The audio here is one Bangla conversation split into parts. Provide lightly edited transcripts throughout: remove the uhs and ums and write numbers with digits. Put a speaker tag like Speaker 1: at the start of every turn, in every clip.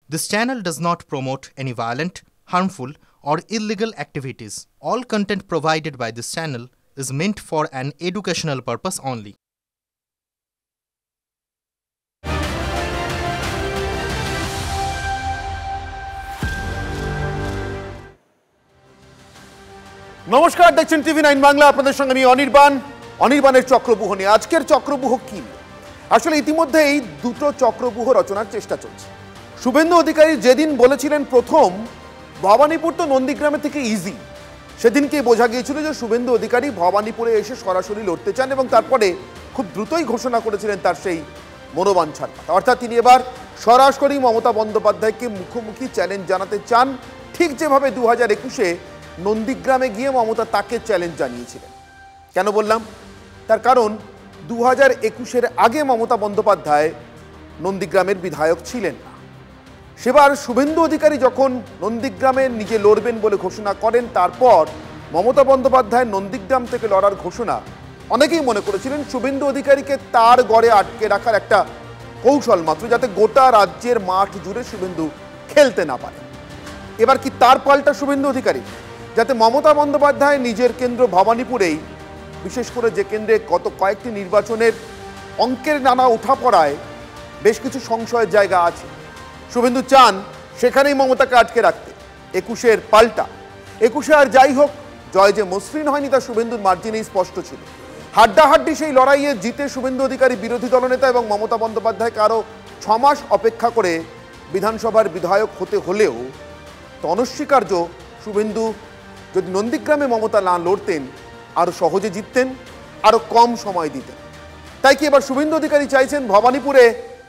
Speaker 1: This channel does not promote any violent, harmful, or illegal activities. All content provided by this channel is meant for an educational purpose only.
Speaker 2: নমস্কার, দেখছেন টিভি9 বাংলা। আপনাদের সঙ্গে আমি অনির্বাণের চক্রব্যূহ নিয়ে। আজকের চক্রব্যূহ কি? আসলে ইতিমধ্যেই দুটো চক্রব্যূহ রচনার চেষ্টা চলছে। শুভেন্দু অধিকারী যেদিন বলেছিলেন প্রথম ভবানীপুর তো নন্দীগ্রামের থেকে ইজি, সেদিনকে বোঝা গিয়েছিল যে শুভেন্দু অধিকারী ভবানীপুরে এসে সরাসরি লড়তে চান এবং তারপরে খুব দ্রুতই ঘোষণা করেছিলেন তার সেই মনোবাঞ্ছার কথা। অর্থাৎ তিনি এবার সরাসরি মমতা বন্দ্যোপাধ্যায়কে মুখোমুখি চ্যালেঞ্জ জানাতে চান, ঠিক যেভাবে 2021-এ নন্দীগ্রামে গিয়ে মমতা তাকে চ্যালেঞ্জ জানিয়েছিলেন। কেন বললাম? তার কারণ 2021-এর আগে মমতা বন্দ্যোপাধ্যায় নন্দীগ্রামের বিধায়ক ছিলেন না। সেবার শুভেন্দু অধিকারী যখন নন্দীগ্রামে নিজে লড়বেন বলে ঘোষণা করেন, তারপর মমতা বন্দ্যোপাধ্যায় নন্দীগ্রাম থেকে লড়ার ঘোষণা অনেকেই মনে করেছিলেন শুভেন্দু অধিকারীকে তার গড়ে আটকে রাখার একটা কৌশল মাত্র, যাতে গোটা রাজ্যের মাঠ জুড়ে শুভেন্দু খেলতে না পারে। এবার কি তার পাল্টা শুভেন্দু অধিকারী, যাতে মমতা বন্দ্যোপাধ্যায় নিজের কেন্দ্র ভবানীপুরেই, বিশেষ করে যে কেন্দ্রে গত কয়েকটি নির্বাচনের অঙ্কের নানা উঠাপড়ায় বেশ কিছু সংশয়ের জায়গা আছে, শুভেন্দু চান সেখানেই মমতাকে আটকে রাখতে। 21-এর পাল্টা। 21-এ আর যাই হোক, জয় যে মসৃণ হয়নি তা শুভেন্দুর মার্জিনেই স্পষ্ট ছিল। হাড্ডাহাড্ডি সেই লড়াইয়ে জিতে শুভেন্দু অধিকারী বিরোধী দলনেতা এবং মমতা বন্দ্যোপাধ্যায়কে আরও 6 মাস অপেক্ষা করে বিধানসভার বিধায়ক হতে হলেও অনস্বীকার্য, শুভেন্দু যদি নন্দীগ্রামে মমতা না লড়তেন আরও সহজে জিততেন, আরও কম সময় দিতেন। তাই কি এবার শুভেন্দু অধিকারী চাইছেন ভবানীপুরে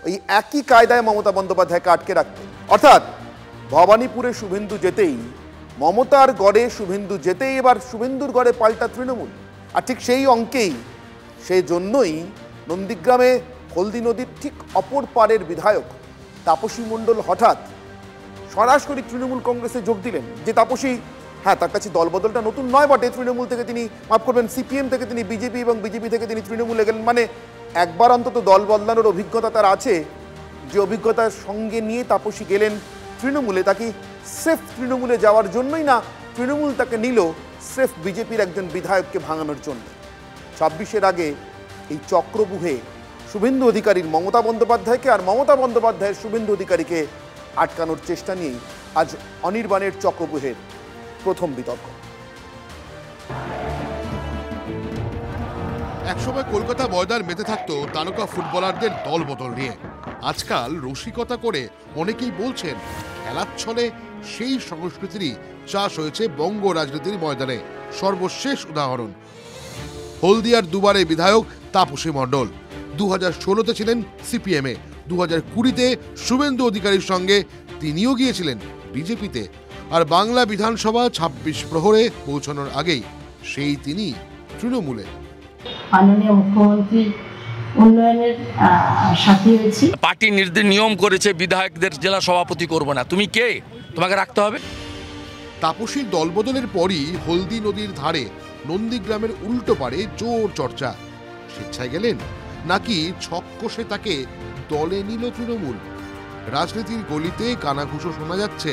Speaker 2: ওই একই কায়দায় মমতা বন্দ্যোপাধ্যায়কে আটকে রাখতে? অর্থাৎ ভবানীপুরে শুভেন্দু যেতেই, মমতার গড়ে শুভেন্দু যেতেই এবার শুভেন্দুর গড়ে পাল্টা তৃণমূল। আর ঠিক সেই অঙ্কেই, সেই জন্যই নন্দীগ্রামে হলদি নদীর ঠিক অপর পারের বিধায়ক তাপসী মণ্ডল হঠাৎ সরাসরি তৃণমূল কংগ্রেসে যোগ দিলেন। যে তাপসী, হ্যাঁ, তার কাছে দলবদলটা নতুন নয় বটে, তৃণমূল থেকে তিনি, মাফ করবেন, সিপিএম থেকে তিনি বিজেপি এবং বিজেপি থেকে তিনি তৃণমূলে গেলেন, মানে একবার অন্তত দল বদলানোর অভিজ্ঞতা তার আছে। যে অভিজ্ঞতার সঙ্গে নিয়ে তাপসী গেলেন তৃণমূলে, তাকে স্রেফ তৃণমূলে যাওয়ার জন্যই না, তৃণমূল তাকে নিল স্রেফ বিজেপির একজন বিধায়ককে ভাঙানোর জন্য। 26-এর আগে এই চক্রব্যূহে শুভেন্দু অধিকারীর মমতা বন্দ্যোপাধ্যায়কে আর মমতা বন্দ্যোপাধ্যায়ের শুভেন্দু অধিকারীকে আটকানোর চেষ্টা নিয়েই আজ অনির্বাণের চক্রব্যূহের প্রথম বিতর্ক।
Speaker 3: একসময় কলকাতা ময়দান মেতে থাকতো তারকা ফুটবলারদের দল বদল নিয়ে। আজকাল রসিকতা করে অনেকেই বলছেন খেলার ছলে সেই সংস্কৃতিরই চাষ হয়েছে বঙ্গ রাজনীতির ময়দানে। সর্বশেষ উদাহরণ হলদিয়ার দুবারে বিধায়ক তাপসী মণ্ডল। 2016-তে ছিলেন সিপিএমে, 2020-তে শুভেন্দু অধিকারীর সঙ্গে তিনিও গিয়েছিলেন বিজেপিতে। আর বাংলা বিধানসভা 26 প্রহরে পৌঁছানোর আগেই সেই তিনি তৃণমূলে।
Speaker 4: মাননীয় মুখ্যমন্ত্রী উন্নয়নের সাথী হয়েছি।
Speaker 5: পার্টি নিয়ম করেছে বিধায়কদের জেলা সভাপতি করবো না। তুমি কে? তোমাকে রাখতে হবে।
Speaker 3: তাপসীর দলবদলের পরই হলদি নদীর ধারে নন্দীগ্রামের উল্টো পারে জোর চর্চা। স্বেচ্ছায় গেলেন নাকি ছক কষে তাকে দলে নিল তৃণমূল? রাজনীতির গলিতে কানাঘুষো শোনা যাচ্ছে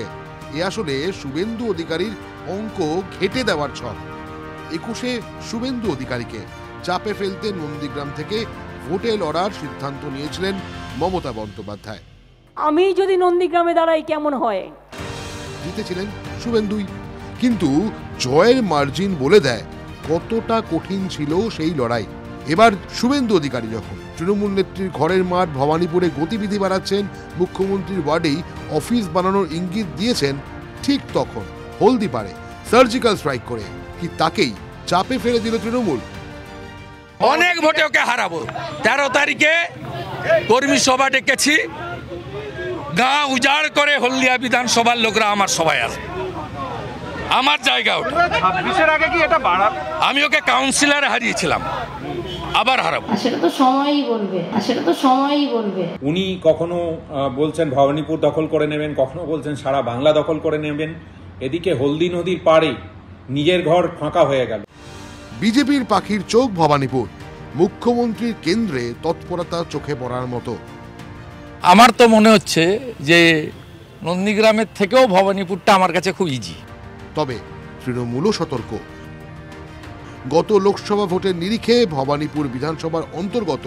Speaker 3: এ আসলে শুভেন্দু অধিকারীর অঙ্ক ঘেটে দেওয়ার ছক। 21-এ শুভেন্দু অধিকারীকে চাপে ফেলতে নন্দীগ্রাম থেকে ভোটে লড়ার সিদ্ধান্ত নিয়েছিলেন মমতা বন্দ্যোপাধ্যায়।
Speaker 6: আমি যদি নন্দীগ্রামে দাঁড়াই কেমন হয়?
Speaker 3: জিতেছিলেন শুভেন্দুই, কিন্তু জয়ের মার্জিন বলে দেয় কতটা কঠিন ছিল সেই লড়াই। এবার শুভেন্দু অধিকারী যখন তৃণমূল নেত্রীর ঘরের মাঠ ভবানীপুরে গতিবিধি বাড়াচ্ছেন, মুখ্যমন্ত্রীর ওয়ার্ডেই অফিস বানানোর ইঙ্গিত দিয়েছেন, ঠিক তখন হলদিপাড়ে সার্জিক্যাল স্ট্রাইক করে কি তাকেই চাপে ফেলে দিল তৃণমূল।
Speaker 5: অনেক ভোটে ওকে হারাবো। 13 তারিখে কর্মী সভা ডেকেছি, গাঁ উজাড় করে হলদিয়া বিধানসভার লোকরা আমার সভায় আসবে, আমার জায়গা ওটা।
Speaker 7: 26-এর আগে কি এটা বাড়া?
Speaker 5: আমি ওকে কাউন্সিলরে হারিয়েছিলাম, আবার হারাবো।
Speaker 4: সেটা তো সময়ই বলবে।
Speaker 7: উনি কখনো বলছেন ভবানীপুর দখল করে নেবেন, কখনো বলছেন সারা বাংলা দখল করে নেবেন। এদিকে হলদি নদীর পাড়ে নিজের ঘর ফাঁকা হয়ে গেল।
Speaker 3: বিজেপির পাখির চোখ ভবানীপুর, মুখ্যমন্ত্রীর কেন্দ্রে তৎপরতা চোখে পড়ার মতো।
Speaker 5: আমার তো মনে হচ্ছে যে নন্দীগ্রামের থেকেও ভবানীপুরটা আমার কাছে খুব ইজি।
Speaker 3: তবে তৃণমূলও সতর্ক। গত লোকসভা ভোটের নিরিখে ভবানীপুর বিধানসভার অন্তর্গত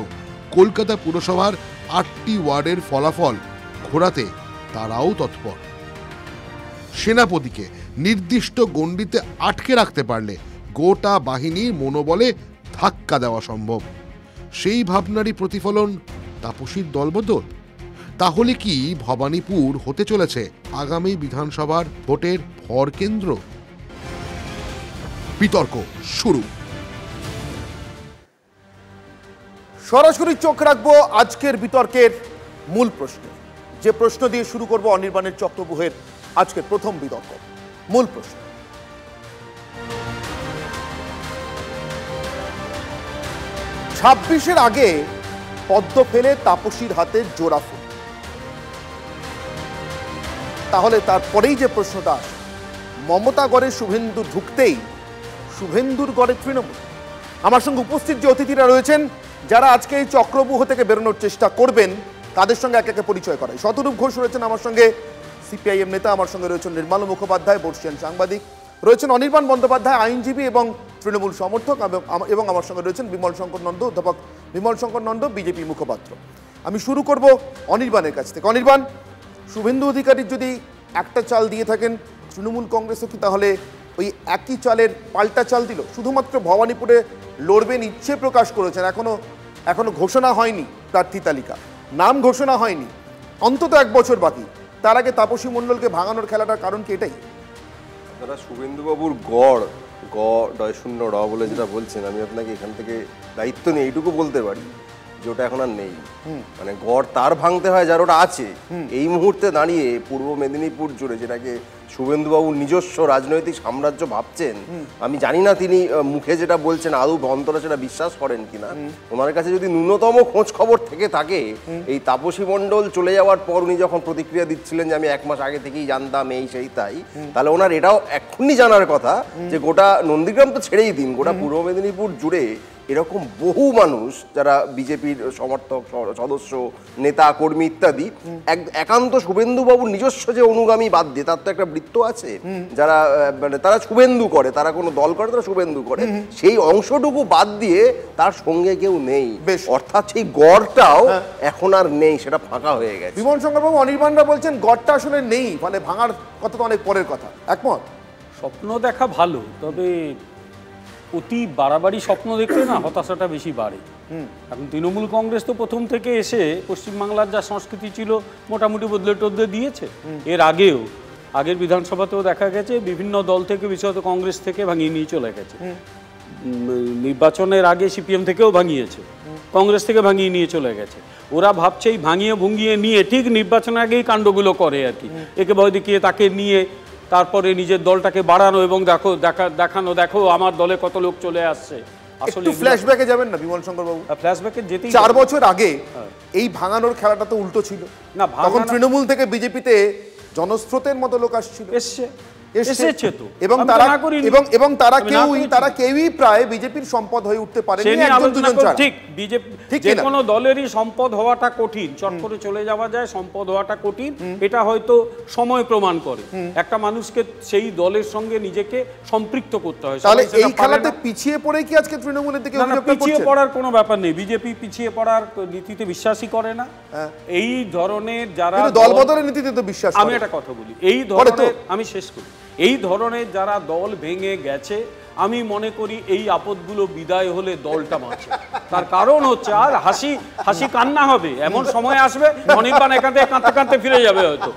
Speaker 3: কলকাতা পুরসভার 8টি ওয়ার্ডের ফলাফল ঘোরাতে তারাও তৎপর। সেনাপতিকে নির্দিষ্ট গণ্ডিতে আটকে রাখতে পারলে গোটা বাহিনীর মনোবলে ধাক্কা দেওয়া সম্ভব। সেই ভাবনারই প্রতিফলন তাপসীর দলবদল। তাহলে কি ভবানীপুর হতে চলেছে আগামী বিধানসভার ভোটের ভরকেন্দ্র? বিতর্ক শুরু।
Speaker 2: সরাসরি চোখ রাখবো আজকের বিতর্কের মূল প্রশ্নে, যে প্রশ্ন দিয়ে শুরু করব অনির্বাণের চক্রব্যূহের আজকের প্রথম বিতর্ক। মূল প্রশ্ন, 26-এর আগে পদ্ম ফেলে তাপসীর হাতে জোড়া ফুল। তাহলে তারপরেই যে প্রশ্নটা আসে, মমতা গড়ে শুভেন্দু ঢুকতেই শুভেন্দুর গড়ে তৃণমূল। আমার সঙ্গে উপস্থিত যে অতিথিরা রয়েছেন, যারা আজকে এই চক্রব্যূহ থেকে বেরোনোর চেষ্টা করবেন, তাদের সঙ্গে এক একে পরিচয় করাই। শতরূপ ঘোষ রয়েছেন আমার সঙ্গে, সিপিআইএম নেতা। আমার সঙ্গে রয়েছেন নির্মল মুখোপাধ্যায়, বর্ষিয়ান সাংবাদিক। রয়েছেন অনির্বাণ বন্দ্যোপাধ্যায়, আইনজীবী এবং তৃণমূল সমর্থক। এবং আমার সঙ্গে রয়েছেন বিমল শঙ্কর নন্দ, অধ্যাপক বিমল শঙ্কর নন্দ, বিজেপি মুখপাত্র। আমি শুরু করব অনির্বাণের কাছ থেকে। অনির্বাণ, শুভেন্দু অধিকারীর যদি একটা চাল দিয়ে থাকেন, তৃণমূল কংগ্রেসও কি তাহলে ওই একই চালের পাল্টা চাল দিল? শুধুমাত্র ভবানীপুরে লড়বেন ইচ্ছে প্রকাশ করেছেন, এখনো ঘোষণা হয়নি প্রার্থী তালিকা, নাম ঘোষণা হয়নি, অন্তত 1 বছর বাকি। তার আগে তাপসী মণ্ডলকে ভাঙানোর খেলাটার কারণ কি এটাই?
Speaker 8: আপনারা শুভেন্দুবাবুর গড় শূন্য র বলে যেটা বলছেন, আমি আপনাকে এখান থেকে দায়িত্ব নিয়ে এইটুকু বলতে পারি যে ওটা এখন আর নেই। মানে গড় তার ভাঙতে হয় যার ওটা আছে। এই মুহূর্তে দাঁড়িয়ে পূর্ব মেদিনীপুর জুড়ে যেটাকে শুভেন্দুবাবু নিজস্ব রাজনৈতিক সাম্রাজ্য ভাবছেন, আমি জানি না তিনি মুখে যেটা বলছেন আদৌ অন্তরে সেটা বিশ্বাস করেন কিনা। ওনার কাছে যদি ন্যূনতম খোঁজ খবর থেকে থাকে, এই তাপসী মণ্ডল চলে যাওয়ার পর উনি যখন প্রতিক্রিয়া দিচ্ছিলেন যে আমি 1 মাস আগে থেকেই জানতাম এই সেই তাই, তাহলে ওনার এটাও এক্ষুনি জানার কথা যে গোটা নন্দীগ্রাম তো ছেড়েই দিন, গোটা পূর্ব মেদিনীপুর জুড়ে এরকম বহু মানুষ যারা বিজেপির সমর্থক, সদস্য, নেতা, কর্মী ইত্যাদি, একান্ত শুভেন্দুবাবুর নিজস্ব যে অনুগামী বাদ দিয়ে, তার তো একটা বৃত্ত আছে যারা মানে তারা শুভেন্দু করে, তারা কোনো দল করে, তারা শুভেন্দু করে, সেই অংশটুকু বাদ দিয়ে তার সঙ্গে কেউ নেই। অর্থাৎ সেই গড়টাও এখন আর নেই, সেটা ফাঁকা হয়ে গেছে।
Speaker 2: বিমল শঙ্কর বাবু, অনির্বাণরা বলছেন গড়টা আসলে নেই, মানে ভাঙার কথা তো অনেক পরের কথা, একমত?
Speaker 6: স্বপ্ন দেখা ভালো, তবে অতি বাড়াবাড়ি স্বপ্ন দেখলে না হতাশাটা বেশি বাড়ে। এখন তৃণমূল কংগ্রেস তো প্রথম থেকে এসে পশ্চিমবাংলার যা সংস্কৃতি ছিল মোটামুটি বদলে টদলে দিয়েছে। এর আগের বিধানসভাতেও দেখা গেছে বিভিন্ন দল থেকে, বিশেষত কংগ্রেস থেকে ভাঙিয়ে নিয়ে চলে গেছে। নির্বাচনের আগে সিপিএম থেকেও ভাঙিয়েছে, কংগ্রেস থেকে ভাঙিয়ে নিয়ে চলে গেছে। ওরা ভাবছে এই ভাঙিয়ে ভুঙিয়ে নিয়ে ঠিক নির্বাচনের আগেই কাণ্ডগুলো করে আর কি, একে ভয় দেখিয়ে তাকে নিয়ে তারপরে নিজের দলটাকে বাড়ানো এবং দেখানো দেখো আমার দলে কত লোক চলে আসছে।
Speaker 2: আসলে ফ্ল্যাশব্যাকে যাবেন না বিমল শঙ্কর বাবু?
Speaker 6: ফ্ল্যাশব্যাকে যেতেই
Speaker 2: 4 বছর আগে এই ভাঙানোর খেলাটা তো উল্টো ছিল না। তখন তৃণমূল থেকে বিজেপিতে জনস্রোতের মতো লোক আসছিল, এসেছে তো, এবং তারা কেউই প্রায় বিজেপির সম্পদ হয়ে উঠতে পারেনি, একজন দুজন ছাড়া।
Speaker 6: ঠিক, বিজেপি যে কোনো দলেরই সম্পদ হওয়াটা কঠিন, চট করে চলে যাওয়া যায়, সম্পদ হওয়াটা কঠিন, এটা হয়তো সময় প্রমাণ করে। একটা মানুষকে সেই দলের সঙ্গে নিজেকে সম্পৃক্ত করতে হয়।
Speaker 2: তাহলে এই খেলাতে পিছিয়ে পড়ে কি আজকে তৃণমূলের দিকে অভিযোগ করছেন?
Speaker 6: পিছিয়ে পড়ার কোনো ব্যাপার নেই, বিজেপি পিছিয়ে পড়ার নীতিতে বিশ্বাসই করে না। এই ধরনের যারা
Speaker 2: দল বদলের নীতিতে তো বিশ্বাস করে।
Speaker 6: আমি একটা কথা বলি, এই ধরনের, আমি শেষ করি, এই ধরনের যারা দল ভেঙে গেছে, আমি মনে করি এই আপদগুলো বিদায় হলে দলটা বাঁচে। তার কারণ হচ্ছে আর হাসি কান্না হবে, এমন সময় আসবে অনির্বাণ একাতে কাঁদতে কাঁদতে ফিরে যাবে হয়তো।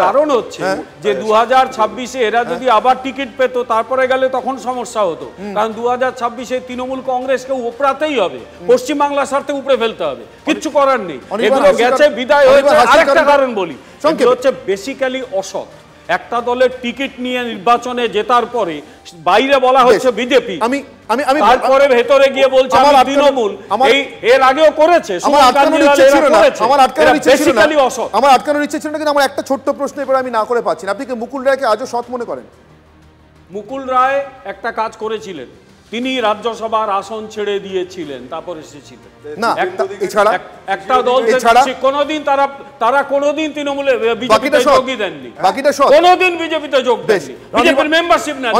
Speaker 6: কারণ হচ্ছে যে 2026-এ এরা যদি আবার টিকিট পেত তারপরে গেলে তখন সমস্যা হতো। কারণ 2026-এ তৃণমূল কংগ্রেসকে উপড়াতেই হবে, পশ্চিমবাংলার স্বার্থে উপড়ে ফেলতে হবে, কিচ্ছু করার নেই। এগুলো গেছে, বিদায় হয়েছে। আরেকটা কারণ বলি, হচ্ছে বেসিক্যালি অসৎ। একটা দলের টিকিট নিয়ে নির্বাচনে জেতার পরে বাইরে বলা হচ্ছে বিজেপি, তারপরে ভেতরে গিয়ে বলছে তৃণমূল, এর আগেও করেছে।
Speaker 2: আমার আটকানোর ইচ্ছে ছিল না, কিন্তু আমার একটা ছোট্ট প্রশ্ন এবার আমি না করে পাচ্ছি না। আপনি কি মুকুল রায়কে আজও সৎ মনে করেন?
Speaker 6: মুকুল রায় একটা কাজ করেছিলেন, তিনি রাজ্যসভার আসন ছেড়ে দিয়েছিলেন, তারপর এসেছিলেন।
Speaker 2: না, এছাড়া
Speaker 6: একটা দল কোনোদিন তারা কোনোদিন তৃণমূলে বিজেপিতে যোগই দেননি, কোনোদিন বিজেপিতে যোগ দেননি, বিজেপির মেম্বারশিপ নেন।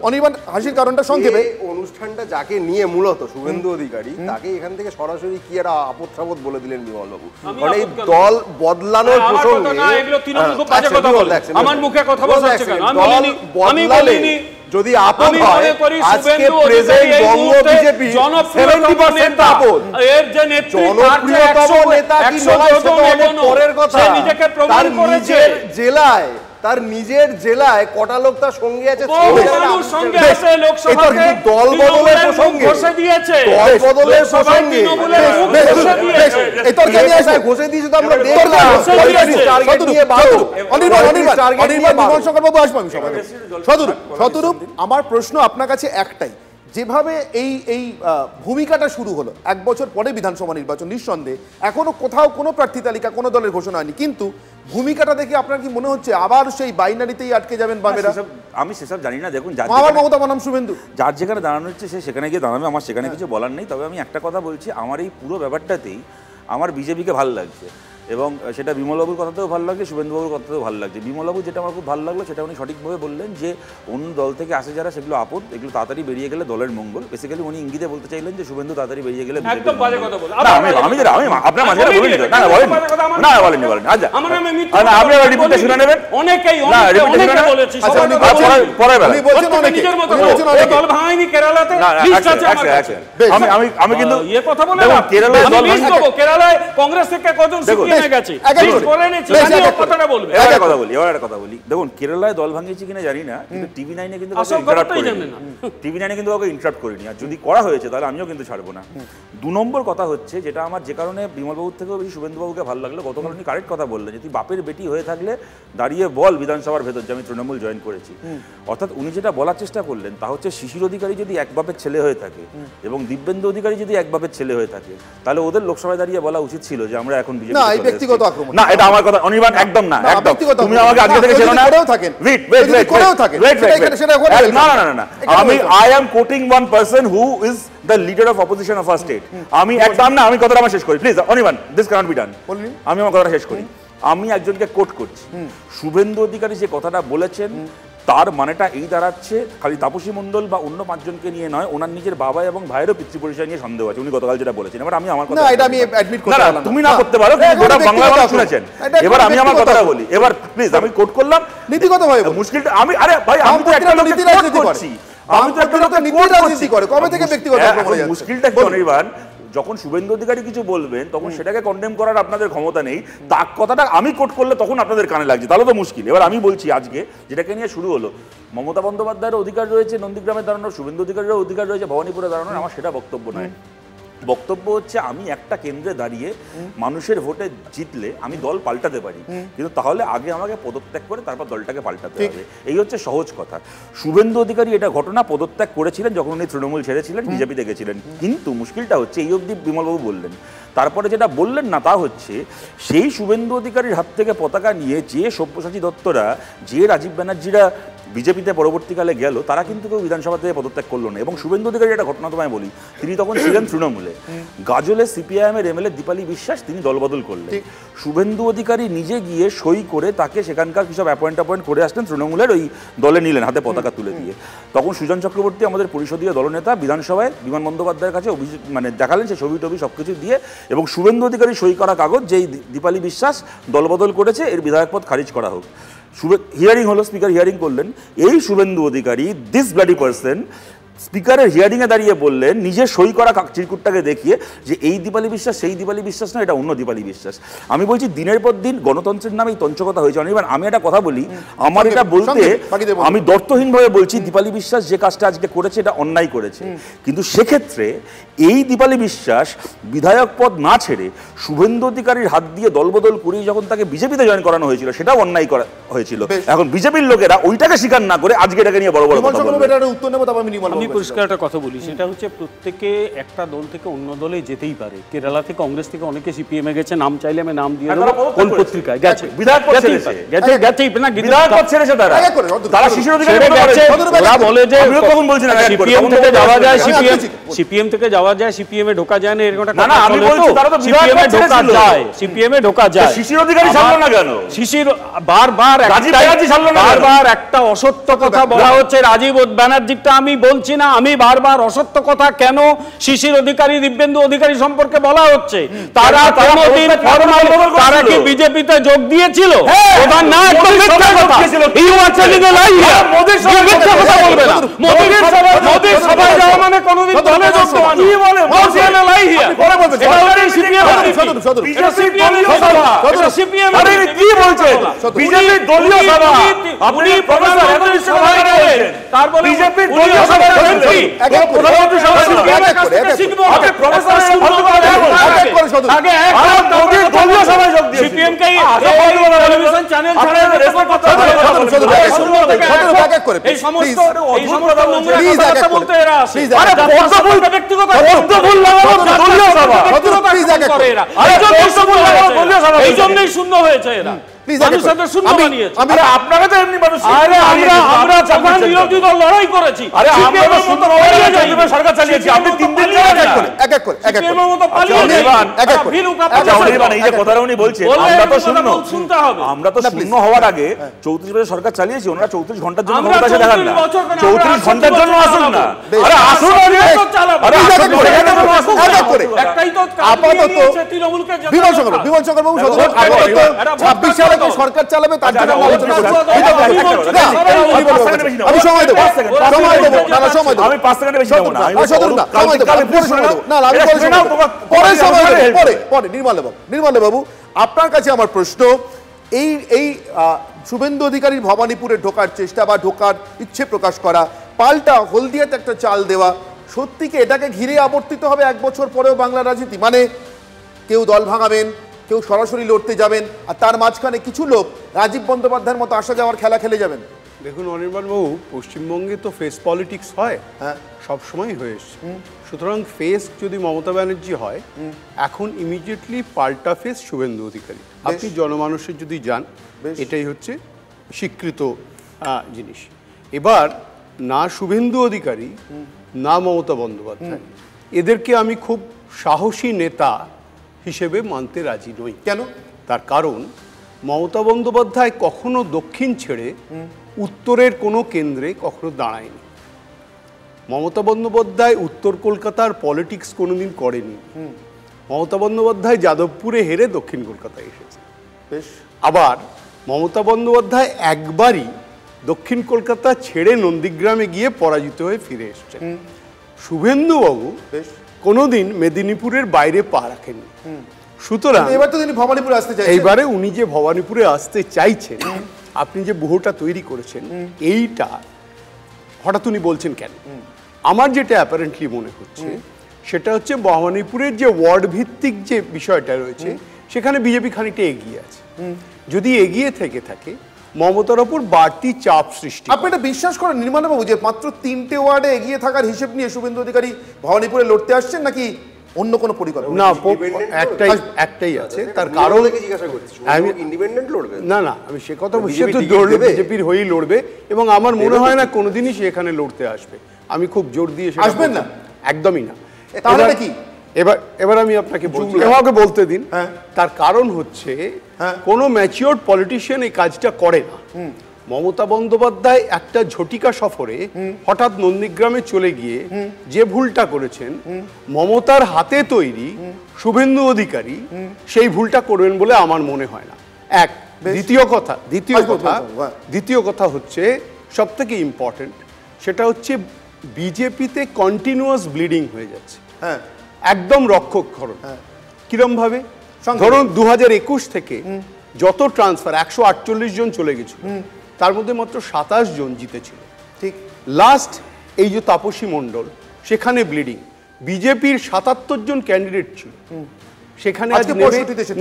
Speaker 2: অনির্বাণ হাসির কারণটা সংক্ষেপে,
Speaker 8: অনুষ্ঠানটা যাকে নিয়ে মূলত শুভেন্দু অধিকারী, তাকে এখান থেকে সরাসরি কি একটা আপদ বলে দিলেন বিমলবাবু, মানে এই দল বদলানোর প্রসঙ্গে।
Speaker 6: না, এগুলো তৃণমূল খুব বাজে কথা বলে, আমার মুখে কথা বলছে কেন? আমি বলিনি।
Speaker 8: যদি আপদ হয়, আজকে প্রেজেন্ট বঙ্গ বিজেপি 70% আপদ,
Speaker 6: এর যে
Speaker 8: জনপ্রিয়তম নেতা কি নয় সেটা অনেক পরের কথা। তার নিজের জেলায় কটা লোক তার সঙ্গে আছে,
Speaker 6: দল বদলের প্রসঙ্গে
Speaker 8: ঘষে দিয়েছে তো আমরা
Speaker 2: শতরূপ। আমার প্রশ্ন আপনার কাছে একটাই, যেভাবে এই ভূমিকাটা শুরু হলো 1 বছর পরে বিধানসভা নির্বাচন, নিঃসন্দেহে এখনো কোথাও কোনো প্রার্থী তালিকা কোনো দলের ঘোষণা হয়নি, কিন্তু ভূমিকাটা দেখে আপনার কি মনে হচ্ছে আবার সেই বাইনারিতেই আটকে যাবেন বামেরা?
Speaker 9: আমি সেসব জানি না। দেখুন,
Speaker 2: আমার মমতা বনাম শুভেন্দু,
Speaker 9: যার যেখানে দাঁড়ানো হচ্ছে সে সেখানে গিয়ে দাঁড়াবে, আমার সেখানে কিছু বলার নেই। তবে আমি একটা কথা বলছি, আমার এই পুরো ব্যাপারটাতেই আমার বিজেপিকে ভালো লাগছে, এবং সেটা বিমলবাবুর কথাতেও ভালো লাগছে, শুভেন্দুবাবুর কথাতেও ভালো লাগছে। বিমলবাবু যেটা আমার খুব ভালো লাগলো সেটা উনি সঠিকভাবে বললেন যে অন্য দল থেকে আসে যারা, সেগুলো আপদ, এগুলো তাড়াতাড়ি বেরিয়ে গেলে দলের মঙ্গল। বেসিক্যালি উনি ইঙ্গিতে বলতে চাইলেন যে শুভেন্দু তাড়াতাড়ি বেরিয়ে গেলে
Speaker 6: একদম বাজে কথা বলে।
Speaker 9: আমি আপনার মাঝে বলিনি, না বলেননি। আচ্ছা, আপনি রিপোর্টটা শুনে নেবেন।
Speaker 6: অনেকেই বলেছি,
Speaker 9: পরের বেলা
Speaker 6: দল ভাঙায়নি কেরালাতে,
Speaker 9: আমি কিন্তু
Speaker 6: কথা বলে কেরালায় কংগ্রেস থেকে কজন
Speaker 9: দেখুন, কেরালায় দল ভাঙিয়েছি কিনা জানি না, কিন্তু টিভি নাইনে কিন্তু কাউকে ইন্টারাপ্ট করিনি, আর যদি করা হয়েছে তাহলে আমিও কিন্তু ছাড়বো না। 2 নম্বর কথা হচ্ছে, যেটা আমার যে কারণে বিমলবাবুর থেকেও বেশি শুভেন্দুবাবুকে ভালো লাগলো, গতকাল উনি কারেক্ট কথা বললেন যে তুই বাপের বেটি হয়ে থাকলে দাঁড়িয়ে বল বিধানসভার ভেতর যে আমি তৃণমূল জয়েন করেছি। অর্থাৎ উনি যেটা বলার চেষ্টা করলেন তা হচ্ছে, শিশির অধিকারী যদি এক বাপের ছেলে হয়ে থাকে এবং দিব্যেন্দু অধিকারী যদি এক বাপের ছেলে হয়ে থাকে, তাহলে ওদের লোকসভায় দাঁড়িয়ে বলা উচিত ছিল যে আমরা এখন বিজেপি।
Speaker 2: ব্যক্তিগত আক্রমণ
Speaker 9: না, এটা আমার কথা অনির্বাণ, একদম না, একদম। তুমি আমাকে আজকে থেকে চেনো না। না, I am quoting one person who is the leader of opposition of our state. আমি একদম না, আমি কথাটা আমার শেষ করি please Anirban, this cannot be done. আমি আমার কথাটা শেষ করি। আমি একজনকে কোট করছি, শুভেন্দু অধিকারী যে কথাটা বলেছেন তার মানেটা এই দাঁড়াচ্ছে, খালি তাপসী মণ্ডল বা অন্য 5 জনকে নিয়ে নয়, ওনার নিজের বাবা এবং ভাইয়েরও পিতৃ পরিচয় নিয়ে সন্দেহ আছে। উনি গতকাল যেটা বলেছেন, এবার আমি আমার কথা, তুমি না করতে পারো, গোটা বাংলা কথা শুনেছেন। এবার আমি আমার কথাটা বলি, এবার প্লিজ আমি কোট করলাম
Speaker 2: নীতিগতভাবে।
Speaker 9: মুশকিলটা আমি, আরে ভাই আমি তো একটা লোককে কোট করছি, আমি তো একটা লোককে নীতি রাজনীতি করে, কবে থেকে ব্যক্তিগত আক্রমণ হয়ে যাচ্ছে? মুশকিলটা কি অনির্বাণ, যখন শুভেন্দু অধিকারী কিছু বলবেন তখন সেটাকে কন্ডেম করার আপনাদের ক্ষমতা নেই, তার কথাটা আমি কোট করলে তখন আপনাদের কানে লাগছে, তাহলে তো মুশকিল। এবার আমি বলছি, আজকে যেটাকে নিয়ে শুরু হলো, মমতা বন্দ্যোপাধ্যায়ের অধিকার রয়েছে নন্দীগ্রামে দাঁড়ানোর, শুভেন্দু অধিকারীরও অধিকার রয়েছে ভবানীপুরে দাঁড়ানোর, আমার সেটা বক্তব্য নয়। বক্তব্য হচ্ছে, আমি একটা কেন্দ্রে দাঁড়িয়ে মানুষের ভোটে জিতলে আমি দল পাল্টাতে পারি, কিন্তু তাহলে আগে আমাকে পদত্যাগ করে তারপর দলটাকে পাল্টাতে হবে, এই হচ্ছে সহজ কথা। শুভেন্দু অধিকারী এটা ঘটনা পদত্যাগ করেছিলেন যখন উনি তৃণমূল ছেড়েছিলেন, বিজেপিতে গেছিলেন, কিন্তু মুশকিলটা হচ্ছে এই অবধি বিমলবাবু বললেন, তারপরে যেটা বললেন না তা হচ্ছে, সেই শুভেন্দু অধিকারীর হাত থেকে পতাকা নিয়ে যে সব্যসাচী দত্তরা, যে রাজীব ব্যানার্জিরা বিজেপিতে পরবর্তীকালে গেল, তারা কিন্তু কেউ বিধানসভা থেকে পদত্যাগ করলো না। এবং শুভেন্দু অধিকারী একটা ঘটনা তোমায় বলি, তিনি তখন ছিলেন তৃণমূলে, গাজলে সিপিআইএমের এমএলএ দীপালি বিশ্বাস তিনি দলবদল করলেন, শুভেন্দু অধিকারী নিজে গিয়ে সই করে তাকে সেখানকার কিসব অ্যাপয়েন্ট করে আসলেন, তৃণমূলের ওই দলে নিলেন হাতে পতাকা তুলে দিয়ে। তখন সুজন চক্রবর্তী আমাদের পরিষদীয় দলনেতা বিধানসভায় বিমান বন্দ্যোপাধ্যায়ের কাছে মানে দেখালেন সে ছবি টবি সবকিছু দিয়ে, এবং শুভেন্দু অধিকারী সই করা কাগজ যেই দীপালি বিশ্বাস দলবদল করেছে এর বিধায়ক পদ খারিজ করা হোক। হিয়ারিং হলো, স্পিকার হিয়ারিং করলেন, এই Suvendu Adhikari this bloody person স্পিকারের হিয়ারিংয়ে দাঁড়িয়ে বললেন, নিজের সই করা চিরকুটটাকে দেখিয়ে, যে এই দীপালি বিশ্বাস সেই দীপালি বিশ্বাস না, এটা অন্য দীপালি বিশ্বাস। আমি বলছি, দিনের পর দিন গণতন্ত্রের নামে এই তঞ্চকতা হয়েছে। অনির্বাণ, আমি একটা কথা বলি, আমার এটা বলতে আমি দর্থহীনভাবে বলছি, দীপালি বিশ্বাস যে কাজটা আজকে করেছে এটা অন্যায় করেছে, কিন্তু সেক্ষেত্রে এই দীপালি বিশ্বাস বিধায়ক পদ না ছেড়ে শুভেন্দু অধিকারীর হাত দিয়ে দলবদল করেই যখন তাকে বিজেপিতে জয়েন করানো হয়েছিল, সেটাও অন্যায় করা হয়েছিল। এখন বিজেপির লোকেরা ওইটাকে স্বীকার না করে আজকে এটাকে নিয়ে বড় বড় কথা বলবে।
Speaker 2: উত্তর নেব, তারপর আমি
Speaker 6: আমি পরিষ্কার একটা কথা বলি, সেটা হচ্ছে প্রত্যেকে একটা দল থেকে অন্য দলে যেতেই পারে। কেরালা থেকে কংগ্রেস থেকে অনেকে সিপিএম এ গেছে, নাম চাইলে আমি নাম দিয়ে দেবো কোন পত্রিকায় গেছে, বিধায়ক পদ ছেড়েছে না, বিধায়ক পদ ছেড়েছে তারা শিশুর অধিকার গেছে। ওরা বলে যে সিপিএম থেকে যাওয়া যায়, সিপিএম থেকে যাওয়া যায়, সিপিএম এ ঢোকা যায় না, এরকম একটা কথা। না আমি বলছি তারা তো সিপিএম এ ঢোকা যায়, সিপিএম এ ঢোকা যায়। শিশুর অধিকারী ছাড়লো না কেন? শিশুর বারবার একটা অসত্য কথা বলা হচ্ছে। রাজীব ব্যানার্জিটা আমি বলছি না, আমি বারবার অসত্য কথা কেন শিশির অধিকারী, দিব্যেন্দু অধিকারী সম্পর্কে বলা হচ্ছে। তারা কোনদিন ফরমাল তারা কি বিজেপিতে যোগ দিয়েছিল? ওটা না, একদম মিথ্যা কথা। You are telling a lie here. মোদির সভায় মিথ্যা কথা বলবে না। মোদির সভায় যাওয়া মানে কোনদিন দলে যোগ দেওয়া না। কি বলে? মোদির লাই হিয়ার। পরে বলবে এটা সিপিএম সিপিএম আরে কি বলছেন? বিজেপি দলীয় সভা, আপনি প্রফেসর এতদিন সভায় গেলেন, তার বলে বিজেপি দলীয় সভায় গেলেন, প্রধানমন্ত্রী সভায় শিখবো। আপনি প্রফেসর আগে মোদির দলীয় সভায় যোগ দিয়েছেন, সিপিএম কে টেলিভিশন চ্যানেল ছাড়া রেকর্ড করতে হবে। এই সমস্ত কথা বলতে এরা আসে। আরে পদ্মফুল ব্যক্তিগত পদ্মফুল লাগানো দলীয় সভা, ব্যক্তিগত করে এরা। এই জন্যই শূন্য হয়েছে এরা। আপনারা তো এমনি মানুষ, আমরা যখন বিরোধী দল লড়াই করেছি, সরকার চালিয়েছি, আপনি 3 দিন আমরা তো শূন্য হওয়ার আগে 34 বছর সরকার চালিয়েছি, ওনারা 34 ঘন্টার জন্য ক্ষমতা এসে দেখান না, 34 ঘন্টার জন্য আসুন না। আরে আসুন,
Speaker 2: আপাতত 26 সালে সরকার চালাবে, তার জন্য আমি সময় দেবো, আমি 5 সেকেন্ড বেশি দেবো না, পরে নির্মল বাবু আপনার কাছে আমার প্রশ্ন, এই শুভেন্দু অধিকারীর ভবানীপুরে ঢোকার চেষ্টা বা ঢোকার ইচ্ছে প্রকাশ করা, পাল্টা হলদিয়াতে একটা চাল দেওয়া, সত্যি কি এটাকে ঘিরে আবর্তিত হবে 1 বছর পরেও বাংলা রাজনীতি? মানে কেউ দল ভাঙাবেন, কেউ সরাসরি লড়তে যাবেন, আর তার মাঝখানে কিছু লোক রাজীব বন্দ্যোপাধ্যায়ের মতো আসা যাওয়ার খেলা খেলে যাবেন।
Speaker 10: দেখুন অনির্বাণবাবু, পশ্চিমবঙ্গে তো ফেস পলিটিক্স হয়, হ্যাঁ সবসময় হয়ে এসছে। সুতরাং ফেস যদি মমতা ব্যানার্জি হয়, এখন ইমিডিয়েটলি পাল্টা ফেস শুভেন্দু অধিকারী। আপনি জনমানুষের যদি যান, এটাই হচ্ছে স্বীকৃত জিনিস। এবার না শুভেন্দু অধিকারী না মমতা বন্দ্যোপাধ্যায়, এদেরকে আমি খুব সাহসী নেতা হিসেবে মানতে রাজি নই।
Speaker 2: কেন?
Speaker 10: তার কারণ মমতা বন্দ্যোপাধ্যায় কখনো দক্ষিণ ছেড়ে উত্তরের কোনো কেন্দ্রে কখনো দাঁড়ায়নি। মমতা বন্দ্যোপাধ্যায় উত্তর কলকাতার পলিটিক্স কোনোদিন করেনি। মমতা বন্দ্যোপাধ্যায় যাদবপুরে হেরে দক্ষিণ কলকাতায় এসেছে। আবার মমতা বন্দ্যোপাধ্যায় একবারই দক্ষিণ কলকাতা ছেড়ে নন্দীগ্রামে গিয়ে পরাজিত হয়ে ফিরে এসেছেন। শুভেন্দুবাবু কোনোদিন মেদিনীপুরের বাইরে পা রাখেননি। সুতরাং
Speaker 2: এবার তো তিনি ভবানীপুরে আসতে চাইছেন।
Speaker 10: এইবারে উনি যে ভবানীপুরে আসতে চাইছেন, আপনি যে ব্যুহটা তৈরি করেছেন, এইটা হঠাৎ উনি বলছেন কেন? আমার যেটা অ্যাপারেন্টলি মনে হচ্ছে সেটা হচ্ছে ভবানীপুরের যে ওয়ার্ড ভিত্তিক যে বিষয়টা রয়েছে, সেখানে বিজেপি খানিকটা এগিয়ে আছে। যদি এগিয়ে থেকে থাকে, মমতার ওপর বাড়তি চাপ সৃষ্টি।
Speaker 2: আপনি এটা বিশ্বাস করেন নির্মলবাবু যে মাত্র 3টে ওয়ার্ডে এগিয়ে থাকার হিসেব নিয়ে শুভেন্দু অধিকারী ভবানীপুরে লড়তে আসছেন, নাকি অন্য কোনো পরিকল্পনা?
Speaker 10: না, একটাই আছে। তার কারণ
Speaker 8: ইন্ডিপেন্ডেন্ট লড়বে
Speaker 10: না, আমি সে কথা বলছি, বিজেপির হয়েই লড়বে, এবং আমার মনে হয় না কোনোদিনই সে এখানে লড়তে আসবে। আমি খুব জোর দিয়ে
Speaker 2: আসবেন না,
Speaker 10: একদমই না।
Speaker 2: তাহলে কি
Speaker 10: এবার আমি আপনাকে বলছি, আমাকে বলতে দিন। তার কারণ হচ্ছে কোনো ম্যাচিওর পলিটিশিয়ান এই কাজটা করে না। মমতা বন্দ্যোপাধ্যায় একটা ঝটিকা সফরে হঠাৎ নন্দীগ্রামে চলে গিয়ে যে ভুলটা করেছেন, মমতার হাতে তৈরি শুভেন্দু অধিকারী সেই ভুলটা করবেন বলে আমার মনে হয় না। এক, দ্বিতীয় কথা হচ্ছে সব থেকে ইম্পর্টেন্ট, সেটা হচ্ছে বিজেপিতে কন্টিনিউয়াস ব্লিডিং হয়ে যাচ্ছে, একদম রক্ষক্ষরণ। কিরম ভাবে? ধরুন 2021 থেকে যত ট্রান্সফার 148 জন চলে গেছিল, তার মধ্যে মাত্র 27 জন জিতেছিল। ঠিক লাস্ট এই যে তাপসী মণ্ডল, সেখানে ব্লিডিং। বিজেপির 77 জন ক্যান্ডিডেট ছিল, সেখানে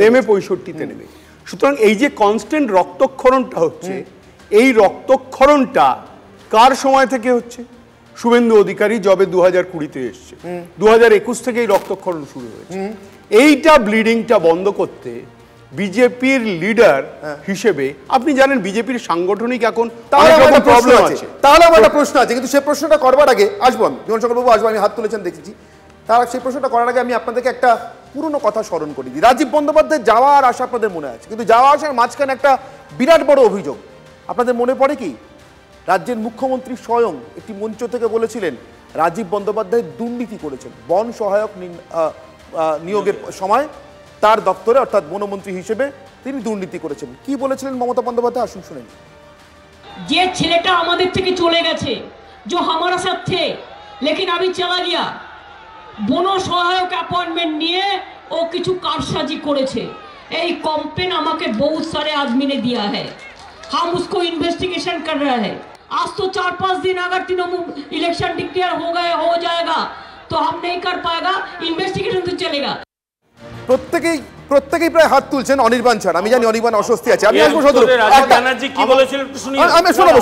Speaker 10: নেমে 65-তে নেমে। সুতরাং এই যে কনস্ট্যান্ট রক্তক্ষরণটা হচ্ছে, এই রক্তক্ষরণটা কার সময় থেকে হচ্ছে? শুভেন্দু অধিকারী যবে 2020-তে এসছে, 2021 থেকেই রক্তক্ষরণ শুরু হয়েছে। এইটা ব্লিডিংটা বন্ধ করতে বিজেপির লিডার হিসেবে আপনি জানেন বিজেপির সাংগঠনিক এখন প্রবলেম আছে।
Speaker 2: তাহলে আমার একটা প্রশ্ন আছে, কিন্তু সেই প্রশ্নটা করবার আগে আসবো আমি, বিমান শঙ্কর বাবু আসবো, আমি হাত তুলেছেন দেখেছি। তার সেই প্রশ্নটা করার আগে আমি আপনাদেরকে একটা পুরনো কথা স্মরণ করি দিই। রাজীব বন্দ্যোপাধ্যায় যাওয়ার আশা আপনাদের মনে আছে, কিন্তু যাওয়া আসার মাঝখানে একটা বিরাট বড় অভিযোগ আপনাদের মনে পড়ে কি? রাজ্যের মুখ্যমন্ত্রী স্বয়ং একটি মঞ্চ থেকে বলেছিলেন রাজীব বন্দ্যোপাধ্যায় দুর্নীতি করেছেন বন সহায়ক নিয়োগের সময়, তার দপ্তরে অর্থাৎ বনমন্ত্রী হিসেবে তিনি দুর্নীতি করেছেন। কি বলেছিলেন মমতা বন্দ্যোপাধ্যায়, আসুন শুনেন।
Speaker 11: যে ছেলেটা আমাদের থেকে চলে গেছে, जो हमारा साथ थे लेकिन अभी चला गया, বন সহায়ক অ্যাপয়েন্টমেন্ট নিয়ে ও কিছু কারসাজি করেছে, এই কমপ্লেন আমাকে बहुत सारे आदमी ने दिया है, हम उसको इन्वेस्टिगेशन कर रहे हैं। आज तो 4-5 दिन अगर तृणमूल इलेक्शन डिक्लेयर हो जाएगा तो हम नहीं कर पाएगा, इन्वेस्टिगेशन तो चलेगा।
Speaker 2: প্রত্যেকেই প্রায় হাত তুলছেন, অনির্বাণ ছাড়া। আমি জানি অনির্বাণ অস্বস্তি আছে, আমি আসবো সদর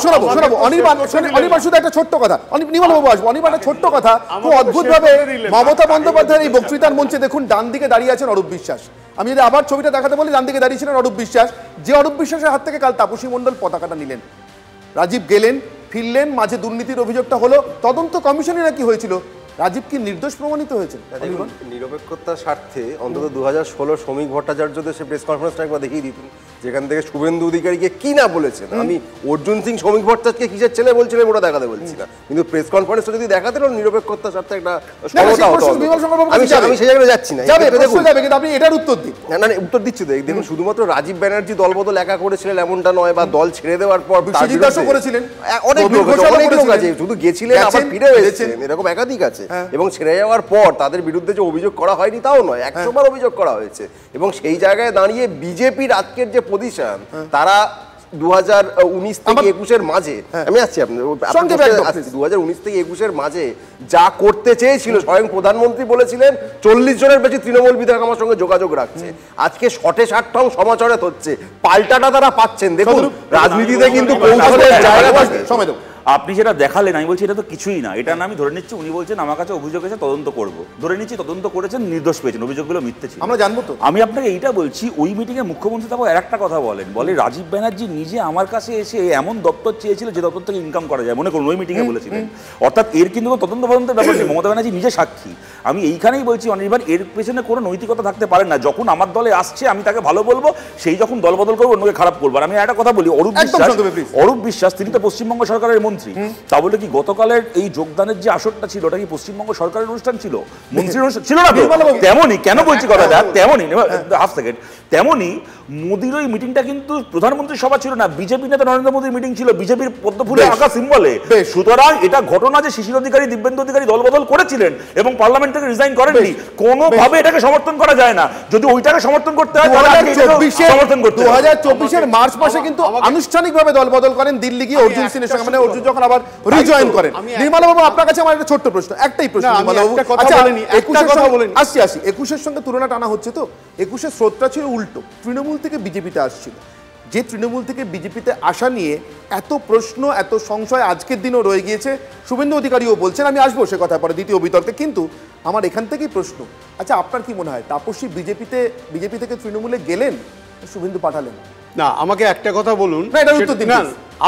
Speaker 2: শোনাবো অনির্বাণ শুধু একটা ছোট্ট কথা, নির্মল বাবু আসবো। অনির্বাণ ছোট্ট কথা, খুব অদ্ভুত ভাবে মমতা বন্দ্যোপাধ্যায়ের এই বক্তৃতার মঞ্চে দেখুন ডান দিকে দাঁড়িয়ে আছেন অরূপ বিশ্বাস। আমি যদি আবার ছবিটা দেখাতে বলি, ডান দিকে দাঁড়িয়েছিলেন অরূপ বিশ্বাস, যে অরূপ বিশ্বাসের হাত থেকে কাল তাপসী মণ্ডল পতাকাটা নিলেন। রাজীব গেলেন, ফিরলেন, মাঝে দুর্নীতির অভিযোগটা হলো, তদন্ত কমিশনে নাকি হয়েছিল। রাজীব কি নির্দোষ প্রমাণিত হয়েছে?
Speaker 8: নিরপেক্ষতার স্বার্থে অন্তত 2016 শ্রমিক ভট্টাচার্যদের সে প্রেস কনফারেন্সটা একবার দেখিয়ে দিতেন, যেখান থেকে শুভেন্দু অধিকারীকে কি না বলেছেন। আমি অর্জুন সিং শ্রমিক ভট্টাচার্যকে কিসের ছেলে বলছিলেন ওটা দেখাতে বলছি না, কিন্তু প্রেস কনফারেন্সটা যদি দেখাতেন নিরপেক্ষতার স্বার্থে একটা সমতা হতো। আমি সেই জায়গায় যাচ্ছি না,
Speaker 2: আপনি এটার উত্তর দিন।
Speaker 8: না উত্তর দিচ্ছি। দেখুন, শুধুমাত্র রাজীব ব্যানার্জি দলবদল একা করেছিলেন এমনটা নয়, বা দল ছেড়ে দেওয়ার পর
Speaker 2: করেছিলেন
Speaker 8: অনেক লোক আছে, শুধু গেছিলেন আবার ফিরে এসেছেন, এরকম একাধিক আছে। এবং ছেড়ে যাওয়ার পর তাদের বিরুদ্ধে যে অভিযোগ করা হয়নি তাও নয়, 100 বার অভিযোগ করা হয়েছে। এবং সেই জায়গায় দাঁড়িয়ে বিজেপির আজকের যে পজিশন, তারা 2019 থেকে 21-এর মাঝে, আমি আসছি আপনার 2019 থেকে 21-এর মাঝে যা করতে চেয়েছিল, স্বয়ং প্রধানমন্ত্রী বলেছিলেন 40 জনের বেশি তৃণমূল বিধায়ক আমার সঙ্গে যোগাযোগ রাখছে। আজকে শটে ষাটটাও সমাচারে হচ্ছে, পাল্টাটা তারা পাচ্ছেন। দেখুন, রাজনীতিতে কিন্তু কৌশলের জায়গা থাকে। সময় দেব।
Speaker 9: আপনি যেটা দেখালেন, আমি বলছি এটা তো কিছুই না, এটা না আমি ধরে নিচ্ছি উনি বলছেন আমার কাছে অভিযোগ এসে তদন্ত করব, ধরে নিচ্ছি তদন্ত করেছেন, নির্দোষ পেয়েছেন, অভিযোগগুলো মিথ্যে ছিল,
Speaker 2: আমরা জানবো তো।
Speaker 9: আমি আপনাকে এইটা বলছি, ওই মিটিংয়ে মুখ্যমন্ত্রী তারপর আরেকটা কথা বলে রাজীব ব্যানার্জি নিজে আমার কাছে এসে এমন দপ্তর চেয়েছিল যে দপ্তর থেকে ইনকাম করা যায়, মনে করুন ওই মিটিংয়ে বলেছিলেন। অর্থাৎ এর কিন্তু তদন্ত তদন্তের ব্যাপার নেই, মমতা ব্যানার্জি নিজে সাক্ষী। আমি এইখানেই বলছি অনির্বাণ, এর পেছনে কোনো নৈতিকতা থাকতে পারে না। যখন আমার দলে আসছে আমি তাকে ভালো বলবো, সেই যখন দল বদল করবো অন্যকে খারাপ করবো। আমি একটা কথা বলি, অরূপ বিশ্বাস তিনি তো পশ্চিমবঙ্গ সরকারের মন্ত্রী, তা বলে কি গতকালের এই যোগদানের যে আসরটা ছিল ওটা কি পশ্চিমবঙ্গ সরকারের অনুষ্ঠান ছিল, মন্ত্রীর অনুষ্ঠান ছিল না? তেমনই কেন বলছি কথাটা, তেমনই হাফ সেকেন্ড, তেমনই মোদির ওই মিটিংটা কিন্তু প্রধানমন্ত্রীর সভা ছিল না, বিজেপি নেতা নরেন্দ্র মোদীর মিটিং ছিল, বিজেপির পদ্মফুলে আঁকা সিম্বলে। সুতরাং এটা ঘটনা যে শিশির অধিকারী, দিব্যেন্দু অধিকারী দলবদল করেছিলেন এবং পার্লামেন্ট থেকে রিজাইন করেননি, কোনোভাবে এটাকে সমর্থন করা যায় না। যদি ওইটাকে সমর্থন করতে হয় সমর্থন করতে হয়।
Speaker 2: 2024-এর মার্চ মাসে কিন্তু আনুষ্ঠানিকভাবে দলবদল করেন, দিল্লি গিয়ে অর্জুন সিংয়ের সঙ্গে, মানে অর্জুন যখন আবার রিজয়েন করেন। নির্মল বাবু, আপনার কাছে আমার একটা ছোট্ট প্রশ্ন, একটাই প্রশ্ন। আচ্ছা, 21-এর সঙ্গে তুলনা টানা হচ্ছে তো, 21-এর স্রোতটা ছিল উল্টো, তৃণমূল থেকে বিজেপিতে আসছিল। যে তৃণমূল থেকে বিজেপিতে আসা নিয়ে এত প্রশ্ন, এত সংশয় আজকের দিনও রয়ে গিয়েছে, শুভেন্দু অধিকারীও বলছেন, আমি আসবো সে কথা পরে দ্বিতীয় বিতর্কে। কিন্তু আমার এখান থেকেই প্রশ্ন, আচ্ছা আপনার কি মনে হয় তাপসী বিজেপি থেকে তৃণমূলে গেলেন, শুভেন্দু পাঠালেন?
Speaker 10: না, আমাকে একটা কথা বলুন।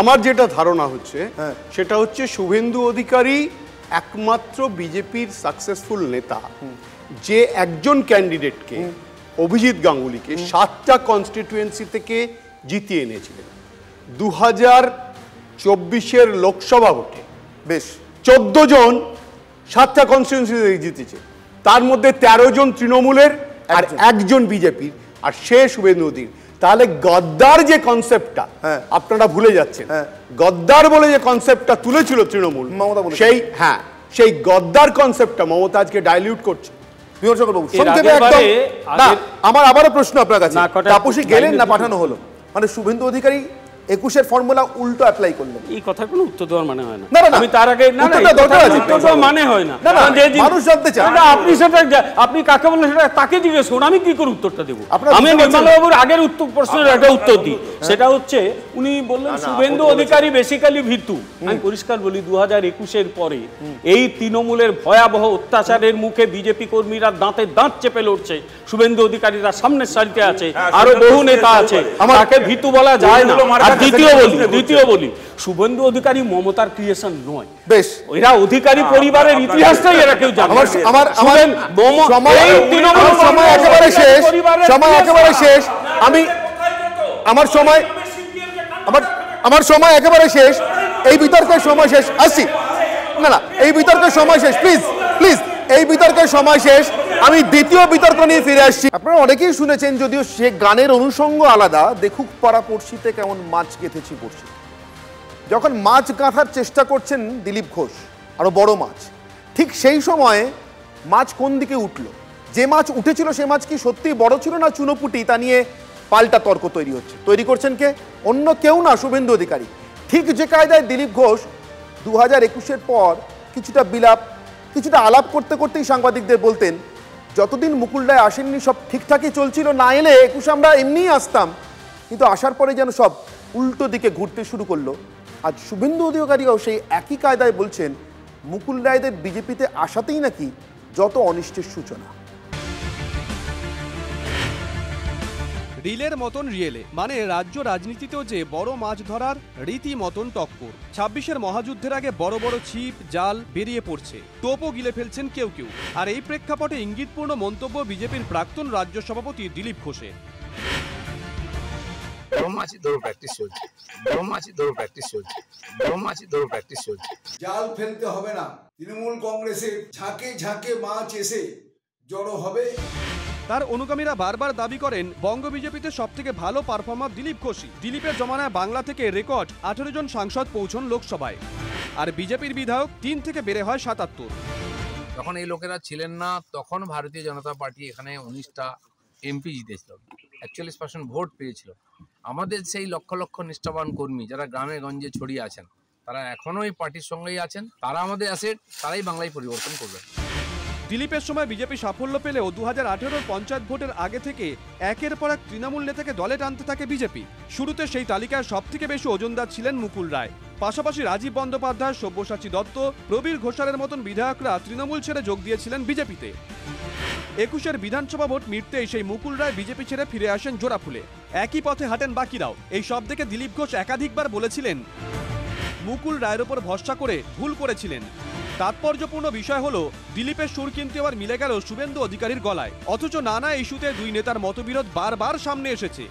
Speaker 10: আমার যেটা ধারণা হচ্ছে সেটা হচ্ছে শুভেন্দু অধিকারী একমাত্র বিজেপির সাকসেসফুল নেতা যে একজন ক্যান্ডিডেটকে, অভিজিৎ গাঙ্গুলিকে 7টা কনস্টিটিউয়েন্সি থেকে জিতিয়ে এনেছিলেন। 2024-এর লোকসভা ভোটে বেশ 14 জন 7টা কনস্টিটিউয়েন্সি থেকে জিতেছে, তার মধ্যে 13 জন তৃণমূলের আর একজন বিজেপির, আর সে শুভেন্দু অধিকারী। তাহলে গদ্দার যে কনসেপ্টটা আপনারা ভুলে যাচ্ছেন, গদ্দার বলে যে কনসেপ্টটা তুলেছিল তৃণমূল, সেই গদ্দার কনসেপ্টটা মমতা আজকে ডাইলিউট করছে।
Speaker 2: আমার আবারও প্রশ্ন আপনার কাছে, তাপসী গেলেন না পাঠানো হলো? মানে শুভেন্দু অধিকারী 21-এর ফর্মুলা উল্টো অ্যাপ্লাই করলেন।
Speaker 6: এই কথা কোনো উত্তর দেওয়ার মানে হয় না।
Speaker 2: না, না, না,
Speaker 6: আমি তার আগে না না উত্তর দেওয়ার মানে হয় না।
Speaker 2: না, না, মানুষ জানতে চায়।
Speaker 6: না, আপনি সেটা আপনি কাকে বললেন সেটা তাকে জিজ্ঞেস করুন, আমি কি করে উত্তরটা দেব? আমি নির্মলবাবুর আগের প্রশ্নের একটা উত্তর দিই। সেটা হচ্ছে উনি বললেন শুভেন্দু অধিকারী বেসিক্যালি ভীতু। আমি পরিষ্কার বলি 2021-এর পরে এই তৃণমূলের ভয়াবহ অত্যাচারের মুখে বিজেপি কর্মীরা দাঁতে দাঁত চেপে লড়ছে, শুভেন্দু অধিকারীরা সামনের সারিতে আছে, আরো বহু নেতা আছে, তাকে ভীতু বলা যায় না। আর দ্বিতীয় বলি শুভেন্দু অধিকারী মমতার ক্রিয়েশন নয়, বেশ এরা অধিকারী পরিবারের ইতিহাসটাই এরা কেউ জানে।
Speaker 2: একেবারে শেষ, আমার সময় একেবারে শেষ, এই বিতর্কের সময় শেষ। আসছি না, এই বিতর্কের সময় শেষ, প্লিজ প্লিজ, এই বিতর্কের সময় শেষ। আমি দ্বিতীয় বিতর্ক নিয়ে ফিরে আসছি। আপনারা অনেকেই শুনেছেন, যদিও সে গানের অনুষঙ্গ আলাদা, দেখুক পাড়া পড়শিতে কেমন মাছ গেঁথেছি পড়শি। যখন মাছ গাঁথার চেষ্টা করছেন দিলীপ ঘোষ, আরো বড় মাছ, ঠিক সেই সময়ে মাছ কোন দিকে উঠল? যে মাছ উঠেছিল সে মাছ কি সত্যি বড় ছিল না চুনোপুটি, তা নিয়ে পাল্টা তর্ক তৈরি করছেন কে? অন্য কেউ না, শুভেন্দু অধিকারী। ঠিক যে কায়দায় দিলীপ ঘোষ 2021-এর পর কিছুটা আলাপ করতে করতেই সাংবাদিকদের বলতেন, যতদিন মুকুল রায় আসেননি সব ঠিকঠাকই চলছিল, না এলে 21 আমরা এমনিই আসতাম, কিন্তু আসার পরে যেন সব উল্টো দিকে ঘুরতে শুরু করলো। আজ শুভেন্দু অধিকারীও সেই একই কায়দায় বলছেন, মুকুল রায়দের বিজেপিতে আসাতেই নাকি যত অনিষ্টের সূচনা।
Speaker 12: রিলের মতন রিয়েলে, মানে রাজ্য রাজনীতিতেও যে বড় মাছ ধরার রীতি মতন টক্কর। 26-এর মহাযুদ্ধের আগে বড় বড় ছিপ জাল বেরিয়ে পড়ছে, টোপও গিলে ফেলছেন কেউ কেউ। আর এই প্রেক্ষাপটে ইঙ্গিতপূর্ণ মন্তব্য বিজেপির প্রাক্তন রাজ্য সভাপতি দিলীপ ঘোষের।
Speaker 13: জাল ফেলতে হবে না, তৃণমূল কংগ্রেসের ঝাঁকে ঝাঁকে মাছ এসে জড়ো হবে।
Speaker 12: তার অনুগামীরা বারবার দাবি করেন, বঙ্গ বিজেপিতে সবথেকে ভালো পারফর্মার দিলীপ ঘোষই। দিলীপের জমানায় বাংলা থেকে রেকর্ড 18 জন সাংসদ পৌঁছন লোকসভায়, আর বিজেপির বিধায়ক 3 থেকে বেড়ে হয় 77।
Speaker 14: যখন এই লোকেরা ছিলেন না, তখন ভারতীয় জনতা পার্টি এখানে 19টা এমপি জিতেছিল, 41% ভোট পেয়েছিল। আমাদের সেই লক্ষ লক্ষ নিষ্ঠাবান কর্মী যারা গ্রামে গঞ্জে ছড়িয়ে আছেন, তারা এখনো এই পার্টির সঙ্গেই আছেন। তারা আমাদের অ্যাসেট, তারাই বাংলায় পরিবর্তন করবে।
Speaker 12: দিলীপের সময় বিজেপি সাফল্য পেলেও 2018-র পঞ্চায়েত ভোটের আগে থেকে একের পর এক তৃণমূল নেতাকে দলে টানতে থাকে বিজেপি। শুরুতে সেই তালিকায় সবথেকে বেশি ওজনদার ছিলেন মুকুল রায়, পাশাপাশি রাজীব বন্দ্যোপাধ্যায়, সব্যসাচী দত্ত, প্রবীর ঘোষালের মতন বিধায়করা তৃণমূল ছেড়ে যোগ দিয়েছিলেন বিজেপিতে। 21-এর বিধানসভা ভোট মিটতেই সেই মুকুল রায় বিজেপি ছেড়ে ফিরে আসেন জোড়াফুলে। একই পথে হাঁটেন বাকিরাও। এই সব দেখে দিলীপ ঘোষ একাধিকবার বলেছিলেন, মুকুল রায়ের ওপর ভরসা করে ভুল করেছিলেন। তাৎপর্যপূর্ণ বিষয় হলো, দিলীপের সুর কিন্তু এবার মিলে গেল শুভেন্দু অধিকারীর গলায়। অথচ নানা ইস্যুতে দুই নেতার মতবিরোধ বারবার সামনে এসেছে।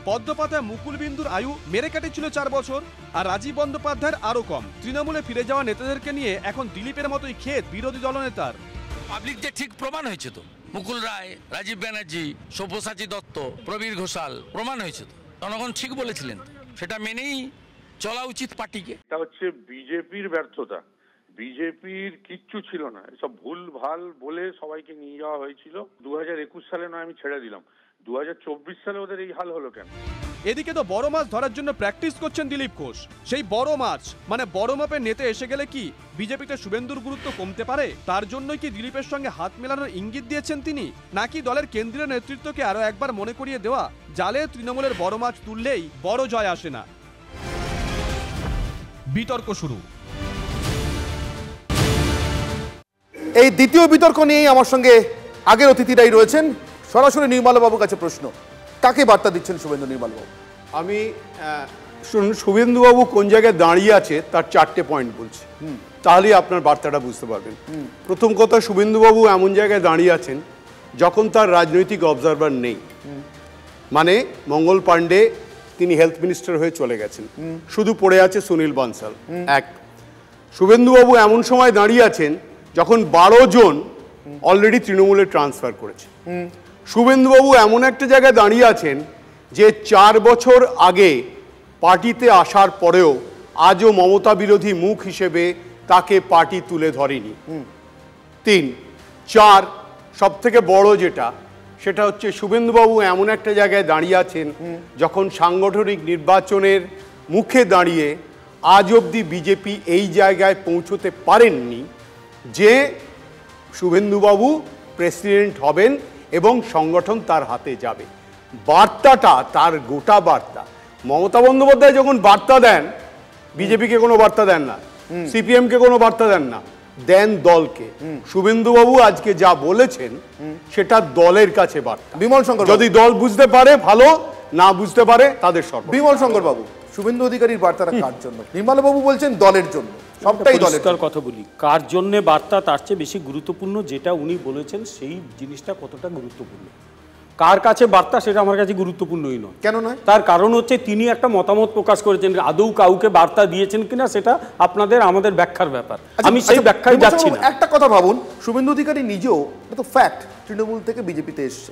Speaker 12: পদ্মপাতায় মুকুল বিন্দুর আয়ু মেরে কাটেছিল 4 বছর, আর রাজীব বন্দ্যোপাধ্যায়ের আরো কম। তৃণমূলে ফিরে যাওয়া নেতাদেরকে নিয়ে এখন দিলীপের মতোই খেত বিরোধী দলনেতার।
Speaker 5: পাবলিক যে ঠিক প্রমাণ হয়েছে তো, মুকুল রায়, রাজীব ব্যানার্জি, সব্যসাচী দত্ত, প্রবীর ঘোষাল, প্রমাণ হয়েছে তো। জনগণ ঠিক বলেছিলেন, সেটা মেনেই চলা উচিত পার্টিকে।
Speaker 15: এটা হচ্ছে বিজেপির ব্যর্থতা। বিজেপির কিচ্ছু ছিল না, সব ভুল ভাল বলে সবাইকে নিয়ে যাওয়া হয়েছিল। 2021 সালে নয় আমি ছেড়ে দিলাম, 2024 সালে ওদের এই হাল হলো কেন?
Speaker 12: এদিকে তো বড় মাছ ধরার জন্য প্র্যাকটিস করছেন দিলীপ ঘোষ। সেই বড় মাছ মানে বড় মাপের নেতা এসে গেলে কি বিজেপিতে শুভেন্দুর গুরুত্ব কমতে পারে? তার জন্যই কি দিলীপের সঙ্গে হাত মেলানোর ইঙ্গিত দিয়েছেন তিনি, নাকি দলের কেন্দ্রীয় নেতৃত্বকে আরো একবার মনে করিয়ে দেওয়া, জালে তৃণমূলের বড় মাছ তুললেই বড় জয় আসে না? বিতর্ক শুরু।
Speaker 2: এই দ্বিতীয় বিতর্ক নিয়েই আমার সঙ্গে আগের অতিথিরাই রয়েছেন। সরাসরি নির্মলবাবুর কাছে প্রশ্ন, কাকে বার্তা দিচ্ছেন শুভেন্দু? নির্মলবাবু,
Speaker 10: আমি শুভেন্দুবাবু কোন জায়গায় দাঁড়িয়ে আছে তার 4টে পয়েন্ট বলছি, তাহলেই আপনার বার্তাটা বুঝতে পারবেন। প্রথম কথা, শুভেন্দুবাবু এমন জায়গায় দাঁড়িয়ে আছেন যখন তার রাজনৈতিক অবজারভার নেই। মানে মঙ্গল পাণ্ডে তিনি হেলথ মিনিস্টার হয়ে চলে গেছেন, শুধু পড়ে আছে সুনীল বানসাল। এক, শুভেন্দুবাবু এমন সময় দাঁড়িয়ে আছেন যখন 12 জন অলরেডি তৃণমূলে ট্রান্সফার করেছে। শুভেন্দুবাবু এমন একটা জায়গায় দাঁড়িয়ে আছেন যে 4 বছর আগে পার্টিতে আসার পরেও আজও মমতা বিরোধী মুখ হিসেবে তাকে পার্টি তুলে ধরেনি। 3, 4 সব থেকে বড় যেটা, সেটা হচ্ছে শুভেন্দুবাবু এমন একটা জায়গায় দাঁড়িয়ে আছেন যখন সাংগঠনিক নির্বাচনের মুখে দাঁড়িয়ে আজ অবধি বিজেপি এই জায়গায় পৌঁছতে পারেননি যে শুভেন্দুবাবু প্রেসিডেন্ট হবেন এবং সংগঠন তার হাতে যাবে। বার্তাটা, তার গোটা বার্তা, মমতা বন্দ্যোপাধ্যায় যখন বার্তা দেন, বিজেপিকে কোনো বার্তা দেন না, সিপিএমকে কোনো বার্তা দেন না, দেন দলকে। শুভেন্দুবাবু আজকে যা বলেছেন সেটা দলের কাছে বার্তা।
Speaker 2: বিমল শঙ্কর,
Speaker 10: যদি দল বুঝতে পারে ভালো, না বুঝতে পারে তাদের সর্ব।
Speaker 2: বিমল শঙ্কর বাবু, শুভেন্দু অধিকারীর বার্তাটা কার জন্য? নির্মল বাবু বলছেন দলের জন্য, সবটাই দলের
Speaker 6: কথা বলি। কার জন্য বার্তা তার চেয়ে বেশি গুরুত্বপূর্ণ যেটা উনি বলেছেন সেই জিনিসটা কতটা গুরুত্বপূর্ণ। কার কাছে বার্তা সেটা আমার কাছে গুরুত্বপূর্ণই নয়।
Speaker 2: কেন নয়?
Speaker 6: তার কারণ হচ্ছে তিনি একটা মতামত প্রকাশ করেছেন, আদৌ কাউকে বার্তা দিয়েছেন কিনা সেটা আপনাদের আমাদের ব্যাখ্যার ব্যাপার। আমি সেই ব্যাখ্যায় যাচ্ছি না।
Speaker 2: একটা কথা ভাবুন, শুভেন্দু অধিকারী নিজেও তো ফ্যাক্ট তৃণমূল থেকে বিজেপিতে এসছে,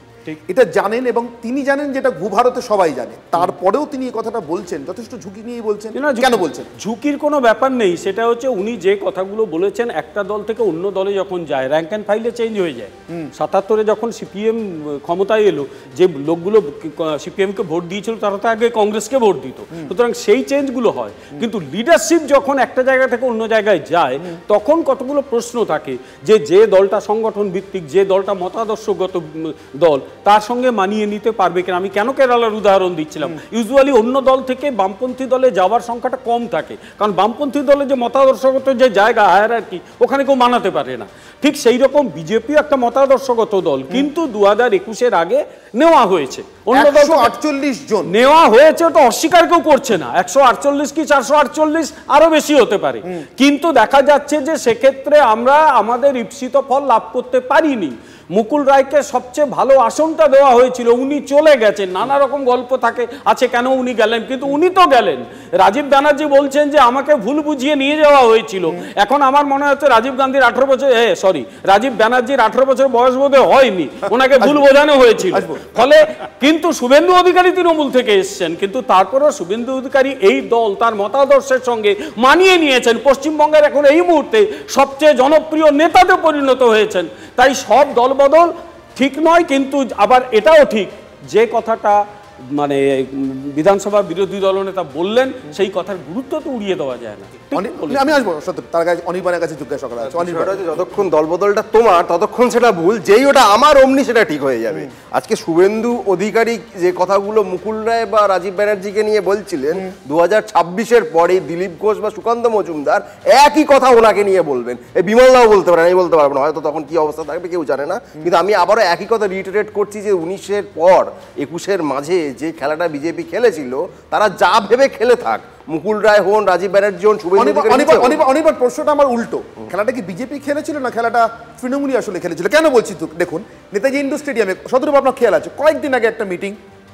Speaker 2: এটা জানেন এবং তিনি জানেন যেটা ভারতে সবাই জানে, তারপরেও তিনি এই কথাটা বলছেন যথেষ্ট ঝুঁকি নিয়ে বলছেন। কেন বলছেন?
Speaker 6: ঝুঁকির কোনো ব্যাপার নেই, সেটা হচ্ছে উনি যে কথাগুলো বলেছেন একটা দল থেকে অন্য দলে যখন যায় র্যাঙ্ক অ্যান্ড ফাইলে চেঞ্জ হয়ে যায়। ৭৭-এ যখন সিপিএম ক্ষমতায় এলো, যে লোকগুলো সিপিএমকে ভোট দিয়েছিল তারা তো আগে কংগ্রেসকে ভোট দিত, সুতরাং সেই চেঞ্জগুলো হয়। কিন্তু লিডারশিপ যখন একটা জায়গা থেকে অন্য জায়গায় যায় তখন কতগুলো প্রশ্ন থাকে যে দলটা সংগঠন ভিত্তিক, যে দলটা মতাদর্শগত দল, তার সঙ্গে মানিয়ে নিতে পারবে কিনা। আমি কেন কেরালার উদাহরণ দিচ্ছিলাম, ইউজুয়ালি অন্য দল থেকে বামপন্থী দলে যাওয়ার সংখ্যাটা কম থাকে, কারণ বামপন্থী দলে যে মতাদর্শগত যে জায়গা হায়ারার্কি ওখানে কেউ মানাতে পারে না। ঠিক সেই রকম বিজেপি একটা মতাদর্শগত দল, কিন্তু 2021-এর আগে নেওয়া হয়েছে অন্য দল
Speaker 2: 148 জন
Speaker 6: নেওয়া হয়েছে, ওটা অস্বীকার কেউ করছে না। 148 কি 448 আরো বেশি হতে পারে, কিন্তু দেখা যাচ্ছে যে সেক্ষেত্রে আমরা আমাদের ইপ্সিত ফল লাভ করতে পারিনি। মুকুল রায়কে সবচেয়ে ভালো আসনটা দেওয়া হয়েছিল, উনি চলে গেছেন, নানা রকম গল্প থাকে আছে কেন উনি গেলেন, কিন্তু উনি তো গেলেন। রাজীব ব্যানার্জি বলছেন যে আমাকে ভুল বুঝিয়ে নিয়ে যাওয়া হয়েছিল। এখন আমার মনে হচ্ছে রাজীব ব্যানার্জির 18 বছর বয়স বোধহয় হয়নি, ওনাকে ভুল বোঝানো হয়েছিল। ফলে কিন্তু শুভেন্দু অধিকারী তৃণমূল থেকে এসছেন, কিন্তু তারপরেও শুভেন্দু অধিকারী এই দল তার মতাদর্শের সঙ্গে মানিয়ে নিয়েছেন, পশ্চিমবঙ্গের এখন এই মুহূর্তে সবচেয়ে জনপ্রিয় নেতাতে পরিণত হয়েছেন। তাই সব দলবদল ঠিক নয়, কিন্তু আবার এটাও ঠিক যে কথাটা মানে বিধানসভা বিরোধী দলনেতা বললেন সেই কথার গুরুত্ব তো উড়িয়ে দেওয়া যায় না।
Speaker 2: আমি আসবো তার কাছে, অনির্বাণের কাছে জিজ্ঞাসা করা আছে।
Speaker 8: যতক্ষণ দলবদলটা তোমার ততক্ষণ সেটা ভুল, যেই ওটা আমার অমনি সেটা ঠিক হয়ে যাবে। আজকে শুভেন্দু অধিকারী যে কথাগুলো মুকুল রায় বা রাজীব ব্যানার্জিকে নিয়ে বলছিলেন 2026-এর পরে দিলীপ ঘোষ বা সুকান্ত মজুমদার একই কথা ওনাকে নিয়ে বলবেন। এই বিমলদাও বলতে পারেন, আমি বলতে পারবো না, হয়তো তখন কি অবস্থা থাকবে কেউ জানে না। কিন্তু আমি আবারও একই কথা রিটারেট করছি যে 19-এর পর 21-এর মাঝে যে খেলাটা বিজেপি খেলেছিল তারা যা ভেবে খেলে থাক, মুকুল রায় হন, রাজীব ব্যানার্জি হন,
Speaker 2: অনির্বাণ, প্রশ্নটা আমার উল্টো। খেলাটা কি বিজেপি খেলেছিল না খেলাটা তৃণমূলই আসলে খেলেছিল? কেন বলছি তো, দেখুন নেতাজি ইন্ডোর স্টেডিয়ামে সদরূপ আপনার খেয়াল আছে, কয়েকদিন আগে একটা মিটিং,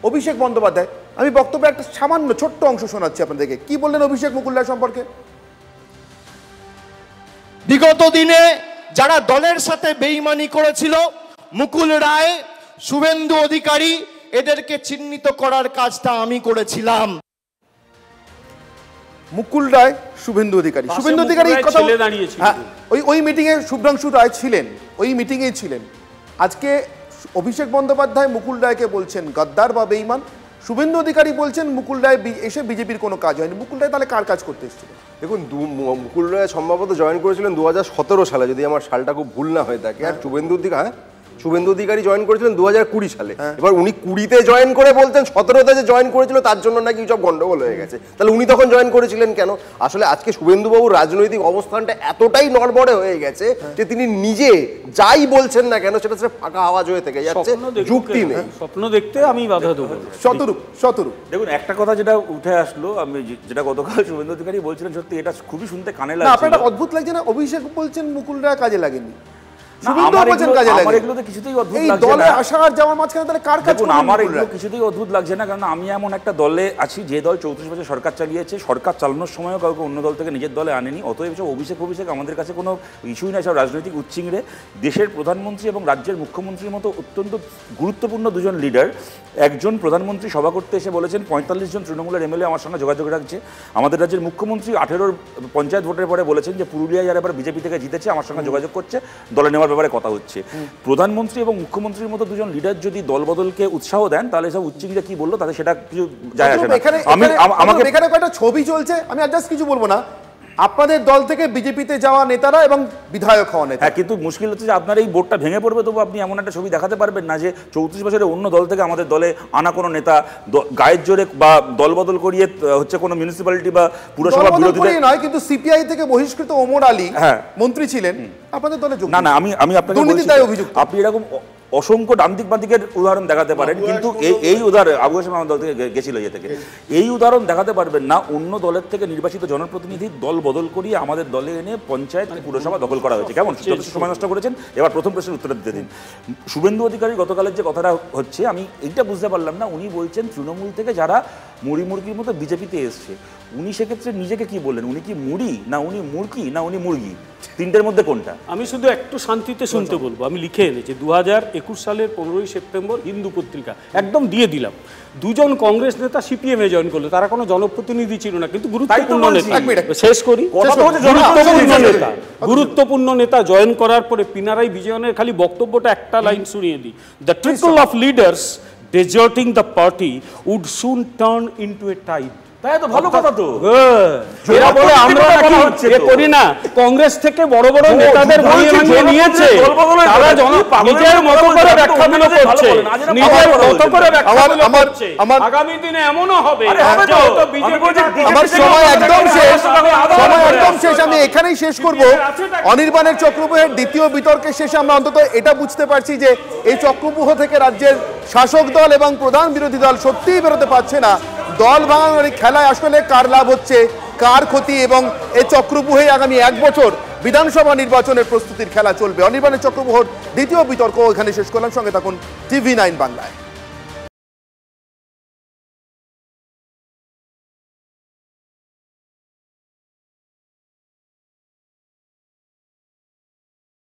Speaker 2: অভিষেক বন্দ্যোপাধ্যায়, আমি বক্তব্যে একটা সামান্য ছোট্ট অংশ শোনাচ্ছি আপনাদেরকে, কি বললেন অভিষেক মুকুল রায় সম্পর্কে।
Speaker 16: বিগত দিনে যারা দলের সাথে বেইমানি করেছিল, মুকুল রায়, শুভেন্দু অধিকারী, এদেরকে চিহ্নিত করার কাজটা আমি করেছিলাম।
Speaker 2: মুকুল রায়, শুভেন্দু অধিকারী, শুভেন্দু অধিকারী ওই মিটিংয়ে শুভ্রাংশু রায় ছিলেন, ওই মিটিংয়েই ছিলেন। আজকে অভিষেক বন্দ্যোপাধ্যায় মুকুল রায়কে বলছেন গদ্দার বা বেঈমান, শুভেন্দু অধিকারী বলছেন মুকুল রায় এসে বিজেপির কোনো কাজ হয়নি। মুকুল রায় তাহলে কার কাজ করতে এসেছিল?
Speaker 8: দেখুন, মুকুল রায় সম্ভবত জয়েন করেছিলেন 2017 সালে, যদি আমার সালটা খুব ভুল না হয়ে থাকে। আর শুভেন্দু অধিকারী জয়েন করেছিলেন 2020 সালে। এবার উনি 20-তে জয়েন করে বলতেন 17-তে যে জয়েন করেছিল তার জন্য নাকি সব গন্ডগোল হয়ে গেছে। তাহলে উনি তখন জয়েন করেছিলেন কেন? আসলে আজকে শুভেন্দুবাবুর রাজনৈতিক অবস্থানটা এতটাই নড়বড়ে হয়ে গেছে যে তিনি নিজে যাই বলছেন না কেন সেটা ফাঁকা আওয়াজ হয়ে থেকে যাচ্ছে, যুক্তি নেই।
Speaker 6: স্বপ্ন দেখতে আমি বাধা দেবো।
Speaker 2: শতরূপ
Speaker 9: দেখুন, একটা কথা যেটা উঠে আসলো, আমি যেটা গতকাল শুভেন্দু অধিকারী বলছিলেন, সত্যি এটা খুবই শুনতে কানে লাগছে।
Speaker 2: আপনার অদ্ভুত লাগছে না? অভিষেক বলছেন মুকুল রায় কাজে লাগেনি,
Speaker 9: কিছুতেই অদ্ভুত লাগছে না, কারণ আমি এমন একটা দলে আছি যে দল 34 বছর সরকার চালিয়েছে, সরকার চালানোর সময়ও কাউকে অন্য দল থেকে নিজের দলে আনেনি। অতএব সব অভিষেক আমাদের কাছে কোনো ইস্যুই না, সব রাজনৈতিক উচ্চিংড়ে। দেশের প্রধানমন্ত্রী এবং রাজ্যের মুখ্যমন্ত্রীর মতো অত্যন্ত গুরুত্বপূর্ণ দুজন লিডার, একজন প্রধানমন্ত্রী সভা করতে এসে বলেছেন 45 জন তৃণমূলের এমএলএ আমার সঙ্গে যোগাযোগ রাখছে। আমাদের রাজ্যের মুখ্যমন্ত্রী 18 পঞ্চায়েত ভোটের পরে বলেছেন যে পুরুলিয়া যারা এবার বিজেপি থেকে জিতেছে আমার সঙ্গে যোগাযোগ করছে, দলে নেওয়ার করার ব্যাপারে কথা হচ্ছে। প্রধানমন্ত্রী এবং মুখ্যমন্ত্রীর মতো দুজন লিডার যদি দলবদলকে উৎসাহ দেন তাহলে সব উচ্চিংরা কি বললো তাতে সেটা কিছু যায় আসে না।
Speaker 2: আমাকে এখানে একটা ছবি চলছে, আমি আর জাস্ট কিছু বলবো না, আপনাদের দল থেকে বিজেপিতে যাওয়া নেতারা এবং বিধায়ক হওয়া নেতা।
Speaker 9: হ্যাঁ, কিন্তু মুশকিল হচ্ছে যে আপনার এই বোর্ডটা ভেঙে পড়বে, তবু আপনি এমন একটা ছবি দেখাতে পারবেন না যে 34 বছরে অন্য দল থেকে আমাদের দলে আনা কোনো নেতা গায়ের জোরে বা দলবদল করিয়ে হচ্ছে কোনো মিউনিসিপ্যালিটি বা পুরসভা বিরোধী
Speaker 2: নয়, কিন্তু সিপিআই থেকে বহিষ্কৃত ওমর আলী মন্ত্রী ছিলেন আপনাদের দলে।
Speaker 9: না না, আমি আপনাকে বলছি আপনি এরকম অসংখ্য ডান্দিক বান্দিকের উদাহরণ দেখাতে পারেন, কিন্তু এই উদাহরণ আবু হাসেম আমার দল থেকে গেছিল ইয়ে থেকে, এই উদাহরণ দেখাতে পারবেন না অন্য দলের থেকে নির্বাচিত জনপ্রতিনিধি দল বদল করিয়ে আমাদের দলে এনে পঞ্চায়েত পুরসভা দখল করা হয়েছে। কেমন যথেষ্ট সময় নষ্ট করেছেন। এবার প্রথম প্রশ্নের উত্তর দিতে দিন। শুভেন্দু অধিকারী গতকালের যে কথাটা হচ্ছে, আমি এইটা বুঝতে পারলাম না, উনি বলছেন তৃণমূল থেকে যারা মুড়ি মুরগির মতো বিজেপিতে এসছে, উনি সেক্ষেত্রে নিজেকে কি বললেন? উনি কি মুড়ি, না উনি মুরগি, না উনি মুরগি? তিনটের মধ্যে কোনটা?
Speaker 6: আমি শুধু একটু শান্তিতে শুনতে বলবো। আমি লিখে এনেছি 2021 সালের 15ই সেপ্টেম্বর হিন্দু পত্রিকা, একদম দিয়ে দিলাম। দুজন কংগ্রেস নেতা সিপিএম এ জয়েন করলো, তারা কোনো জনপ্রতিনিধি ছিল না, কিন্তু গুরুত্বপূর্ণ নেতা। শেষ করি, গুরুত্বপূর্ণ নেতা জয়েন করার পরে পিনারাই বিজয়নের খালি বক্তব্যটা একটা লাইন শুনিয়ে দিই, the trickle of leaders deserting the party would soon turn into a tide.
Speaker 9: তাই তো ভালো কথা তো।
Speaker 6: এরা বলে আমরা নাকি এ করি না, কংগ্রেস থেকে বড় বড় নেতাদের ভাঙিয়ে নিয়েছে, তারা নিজের মতো করে ব্যাখ্যাগুলো করছে, নিজের মতো করে ব্যাখ্যাগুলো করছে। আগামী দিনে এমনও হবে হয়তো বিজেপি।
Speaker 2: আমার সময় একদম শেষ, আমি এখানেই শেষ করব। অনির্বাণের চক্রব্যূহের দ্বিতীয় বিতর্কের শেষে আমরা অন্তত এটা বুঝতে পারছি যে এই চক্রব্যূহ থেকে রাজ্যের শাসক দল এবং প্রধান বিরোধী দল সত্যিই বেরোতে পারছে না। দল ভাঙানোর এই খেলায় আসলে কার লাভ হচ্ছে, কার ক্ষতি, এবং এই চক্রব্যূহে আগামী 1 বছর বিধানসভা নির্বাচনের প্রস্তুতির খেলা চলবে। অনির্বাণের চক্রব্যূহর দ্বিতীয় বিতর্ক এখানে শেষ করলাম। সঙ্গে থাকুন TV9 বাংলায়।